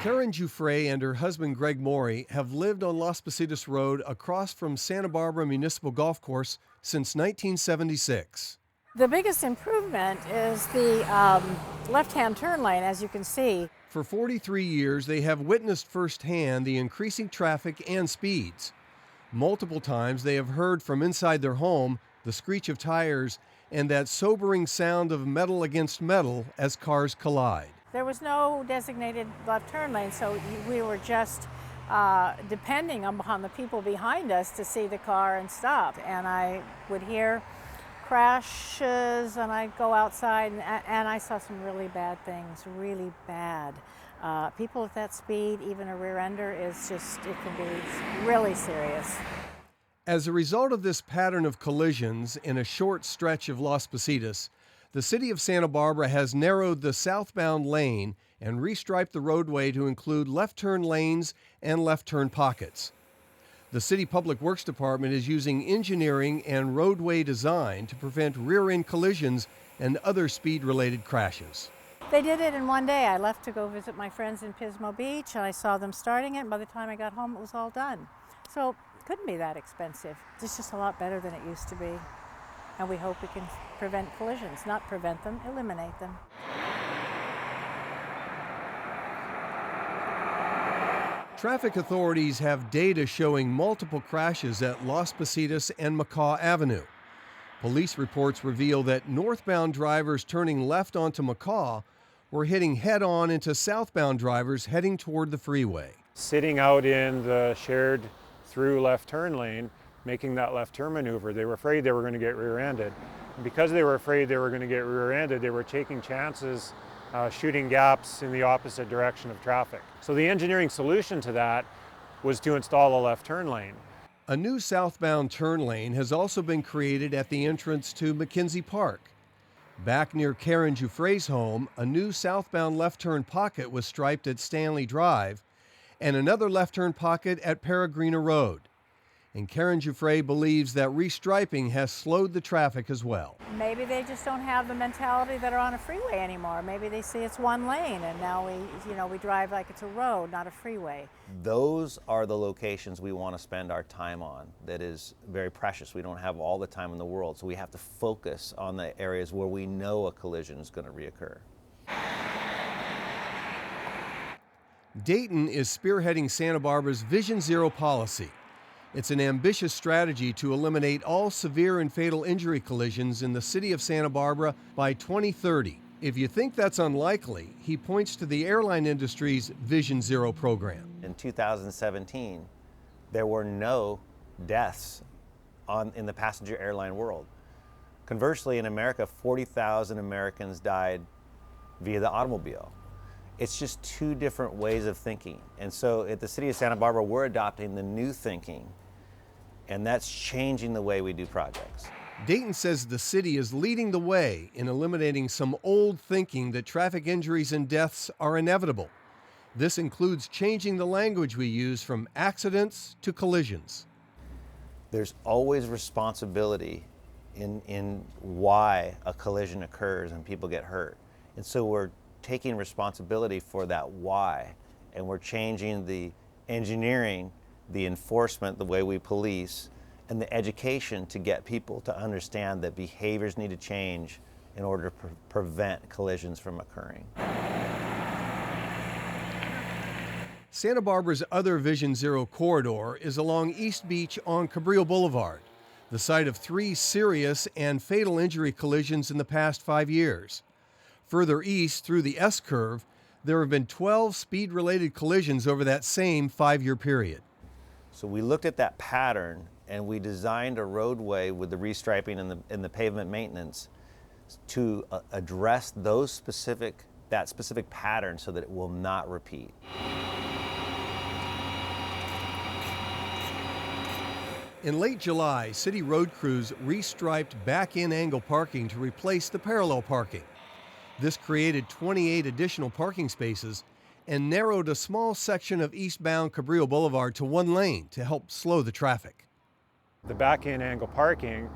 Karen Giuffre and her husband Greg Morey have lived on Las Positas Road across from Santa Barbara Municipal Golf Course since 1976. The biggest improvement is the left-hand turn lane, as you can see. For 43 years, they have witnessed firsthand the increasing traffic and speeds. Multiple times, they have heard from inside their home the screech of tires and that sobering sound of metal against metal as cars collide. There was no designated left turn lane, so we were just depending upon the people behind us to see the car and stop. And I would hear crashes, and I'd go outside, and I saw some really bad things, really bad. People at that speed, even a rear ender, it can be really serious. As a result of this pattern of collisions in a short stretch of Las Positas, the city of Santa Barbara has narrowed the southbound lane and restriped the roadway to include left turn lanes and left turn pockets. The City Public Works Department is using engineering and roadway design to prevent rear-end collisions and other speed-related crashes. They did it in one day. I left to go visit my friends in Pismo Beach, and I saw them starting it, and by the time I got home, it was all done. So it couldn't be that expensive. It's just a lot better than it used to be. And we hope we can prevent collisions, not prevent them, eliminate them. Traffic authorities have data showing multiple crashes at Las Positas and Macaw Avenue. Police reports reveal that northbound drivers turning left onto Macaw were hitting head-on into southbound drivers heading toward the freeway. Sitting out in the shared through left turn lane, making that left turn maneuver, they were afraid they were going to get rear-ended. And because they were afraid they were going to get rear-ended, they were taking chances, shooting gaps in the opposite direction of traffic. So the engineering solution to that was to install a left turn lane. A new southbound turn lane has also been created at the entrance to McKenzie Park. Back near Karen Giuffre's home, a new southbound left turn pocket was striped at Stanley Drive and another left turn pocket at Peregrina Road. And Karen Giuffre believes that restriping has slowed the traffic as well. Maybe they just don't have the mentality that are on a freeway anymore. Maybe they see it's one lane, and now we drive like it's a road, not a freeway. Those are the locations we want to spend our time on. That is very precious. We don't have all the time in the world, so we have to focus on the areas where we know a collision is going to reoccur. Dayton is spearheading Santa Barbara's Vision Zero policy. It's an ambitious strategy to eliminate all severe and fatal injury collisions in the city of Santa Barbara by 2030. If you think that's unlikely, he points to the airline industry's Vision Zero program. In 2017, there were no deaths in the passenger airline world. Conversely, in America, 40,000 Americans died via the automobile. It's just two different ways of thinking. And so at the city of Santa Barbara, we're adopting the new thinking, and that's changing the way we do projects. Dayton says the city is leading the way in eliminating some old thinking that traffic injuries and deaths are inevitable. This includes changing the language we use from accidents to collisions. There's always responsibility in why a collision occurs and people get hurt. And so we're taking responsibility for that why, and we're changing the engineering, the enforcement, the way we police, and the education to get people to understand that behaviors need to change in order to prevent collisions from occurring. Santa Barbara's other Vision Zero corridor is along East Beach on Cabrillo Boulevard, the site of 3 serious and fatal injury collisions in the past 5 years. Further east through the S-curve, there have been 12 speed-related collisions over that same 5-year period. So we looked at that pattern and we designed a roadway with the restriping and the pavement maintenance to address that specific pattern so that it will not repeat. In late July, city road crews restriped back-in angle parking to replace the parallel parking. This created 28 additional parking spaces and narrowed a small section of eastbound Cabrillo Boulevard to 1 lane to help slow the traffic. The back-in angle parking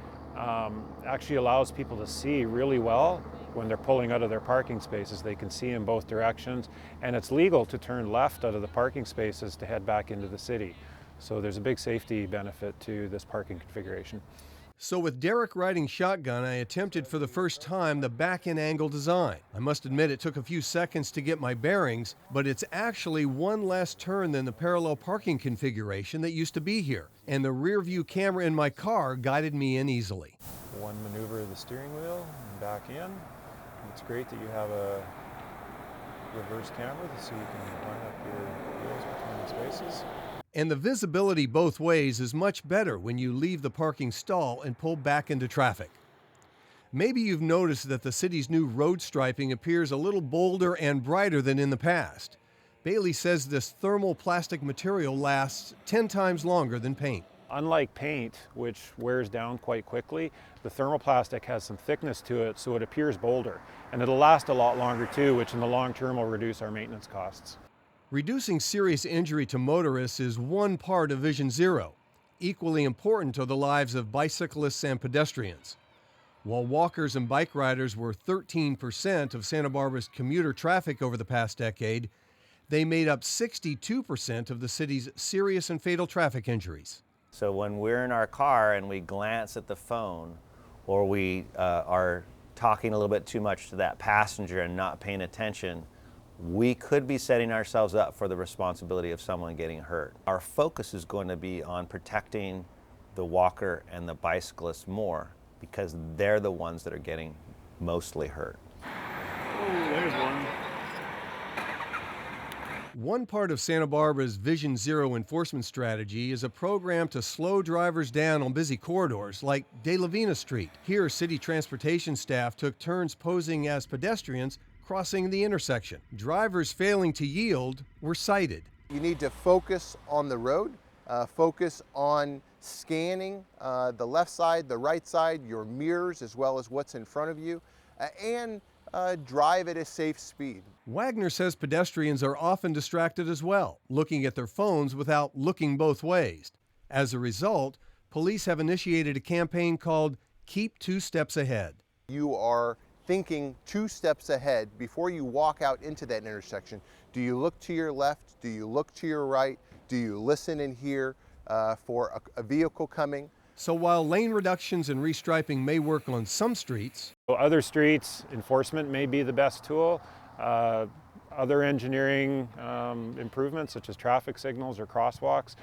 actually allows people to see really well when they're pulling out of their parking spaces, they can see in both directions, and it's legal to turn left out of the parking spaces to head back into the city. So there's a big safety benefit to this parking configuration. So with Derek riding shotgun, I attempted for the first time the back-end angle design. I must admit it took a few seconds to get my bearings, but it's actually one less turn than the parallel parking configuration that used to be here. And the rear view camera in my car guided me in easily. One maneuver of the steering wheel and back in. It's great that you have a reverse camera so you can line up your wheels between the spaces. And the visibility both ways is much better when you leave the parking stall and pull back into traffic. Maybe you've noticed that the city's new road striping appears a little bolder and brighter than in the past. Bailey says this thermal plastic material lasts 10 times longer than paint. Unlike paint, which wears down quite quickly, the thermoplastic has some thickness to it, so it appears bolder. And it'll last a lot longer too, which in the long term will reduce our maintenance costs. Reducing serious injury to motorists is one part of Vision Zero. Equally important are the lives of bicyclists and pedestrians. While walkers and bike riders were 13% of Santa Barbara's commuter traffic over the past decade, they made up 62% of the city's serious and fatal traffic injuries. So when we're in our car and we glance at the phone, or we are talking a little bit too much to that passenger and not paying attention, we could be setting ourselves up for the responsibility of someone getting hurt. Our focus is going to be on protecting the walker and the bicyclist more, because they're the ones that are getting mostly hurt. Oh, there's one. One part of Santa Barbara's Vision Zero enforcement strategy is a program to slow drivers down on busy corridors like De La Vina Street. Here, city transportation staff took turns posing as pedestrians crossing the intersection. Drivers failing to yield were cited. You need to focus on the road, focus on scanning the left side, the right side, your mirrors, as well as what's in front of you, and drive at a safe speed. Wagner says pedestrians are often distracted as well, looking at their phones without looking both ways. As a result, police have initiated a campaign called Keep 2 Steps Ahead. You are thinking 2 steps ahead before you walk out into that intersection. Do you look to your left? Do you look to your right? Do you listen and hear for a vehicle coming? So while lane reductions and restriping may work on some streets, Other streets, enforcement may be the best tool. Other engineering improvements, such as traffic signals or crosswalks,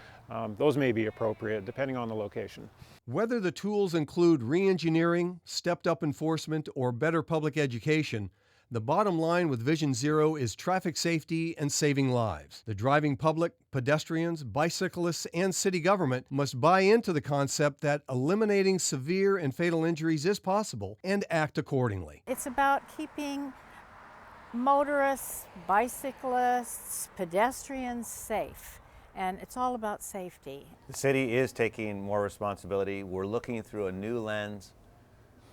those may be appropriate depending on the location. whether the tools include re-engineering, stepped-up enforcement, or better public education, the bottom line with Vision Zero is traffic safety and saving lives. The driving public, pedestrians, bicyclists, and city government must buy into the concept that eliminating severe and fatal injuries is possible and act accordingly. It's about keeping motorists, bicyclists, pedestrians safe. And it's all about safety. The city is taking more responsibility. We're looking through a new lens,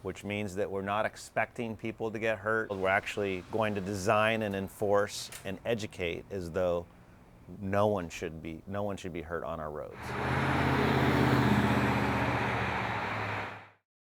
which means that we're not expecting people to get hurt. We're actually going to design and enforce and educate as though no one should be hurt on our roads.